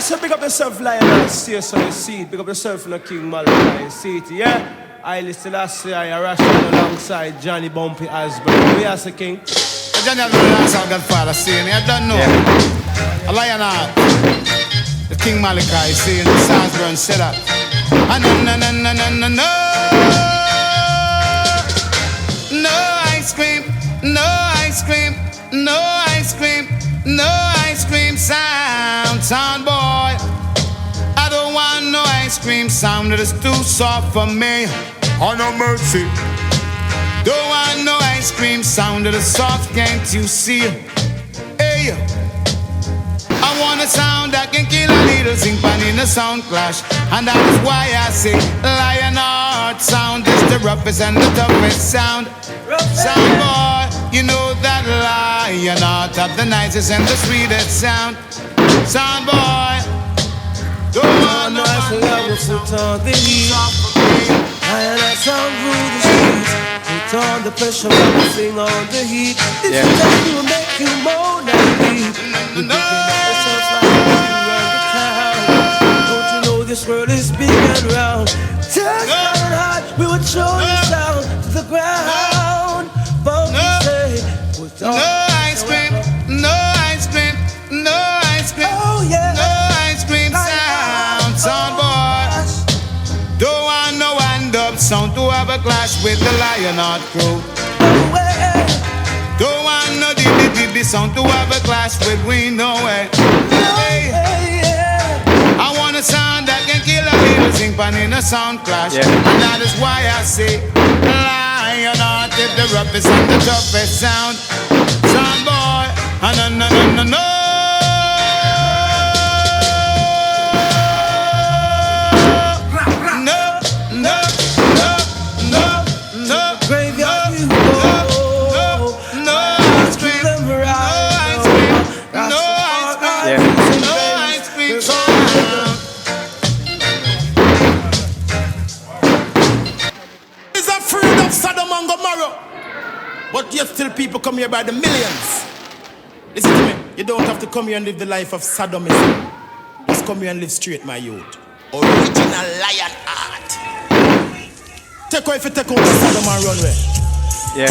So big up yourself, Lion Heart, see so you see it. Big up yourself in the King Malachi, you see it, yeah? I listen Ras Lion alongside Johnny Bumpy Asbury. We are the King. Johnny alongside Godfather saying, I don't know. A Lion Heart, the King Malachi saying, the Salisbury said that. No ice cream, no ice cream, no ice cream, no ice cream sound boy. I don't want no ice cream sound that is too soft for me. Oh no mercy. Don't want no ice cream sound that is soft, can't you see? Hey, I want a sound that can kill a little zinc pan in a sound clash. And that is why I say Lion Heart sound is the roughest and the toughest sound. Sound boy, you know that Lion Heart have the nicest and the sweetest sound. Sound boy, don't want no ice cream put on the heat. Lion Heart sound rule the streets. Put on the pressure, everything on the heat. This is how you make you moan and weep. Don't you know this world is big and round? Touch Lion Heart, we would show you sound to the ground. But we say, put on no ice cream, no ice cream, no ice cream. Oh yeah, no ice cream sound boy. Don't want no wind-up sound to have a clash with the Lion Heart crew. Don't want no diddy sound to have a clash with we know it. Hey, I want a sound that can kill a little zinc pan in a sound clash. And that is why I say Lion Heart is the roughest and the toughest sound. Sound boy, no. But yet still people come here by the millions. Listen to me, you don't have to come here and live the life of Sadomism. Just come here and live straight, my youth. Original Lion Heart. Take away if you take out the Sodom and run away. Yeah.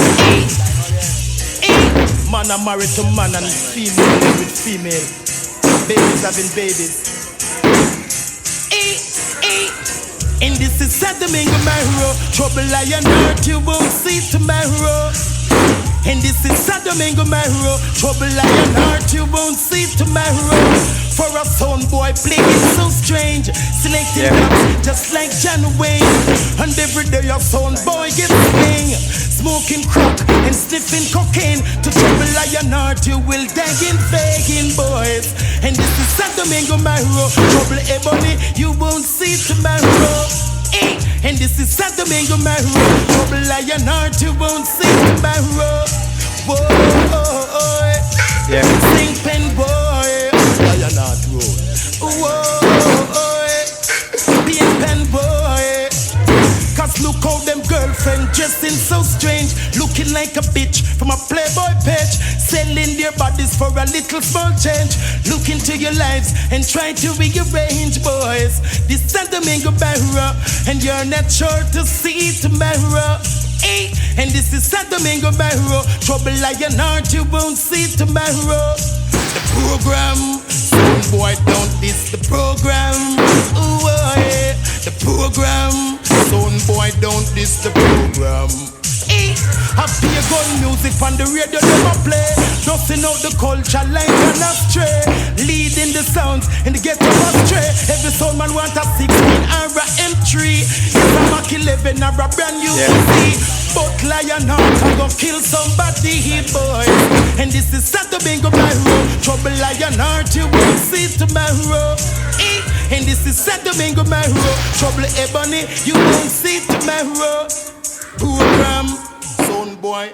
Man are married to man and female live with female. Babies having babies. And this is Sadomingo, my hero. Trouble Lion Heart, you won't see tomorrow. And this is Sadomingo, my hero. Trouble Lion Heart, you won't see tomorrow. For a son boy playing so strange, selecting raps just like John Wayne. And every day a son boy gets sling, smoking crack and sniffing cocaine. To Trouble Lion Heart, you will die in begging boys. And this is Sadomingo, my hero. Trouble Ebony, you won't see tomorrow. And this is Sadomingo, my hero. Trouble Lion Heart, you won't see tomorrow. Whoa, sing pen boy. Lion Heart road. Whoa, being pen boy. Cause look how them girlfriend dressing so strange, looking like a bitch from a Playboy page, selling their bodies for a little small change. Look into your lives and try to rearrange, boys. This is Sadomingo Barra, and you're not sure to see tomorrow. And this is Sadomingo Barra. Trouble Lion Heart, you won't see tomorrow. The program, some boy don't diss the program. Ooh, yeah. The program, some boy don't diss the program. Happy gun music on the radio never play. Dusting out the culture like an astray, leading the sounds in the ghetto astray. Every sound man want a 16 or a M3. It's a Mach 11 or a brand new PC. But Lion Heart I gon' kill somebody here, boys. And this is Sadomingo Barra. Trouble Lion Heart, you won't see tomorrow. And this is Sadomingo Barra. Trouble Ebony, you won't see tomorrow. Program, son boy.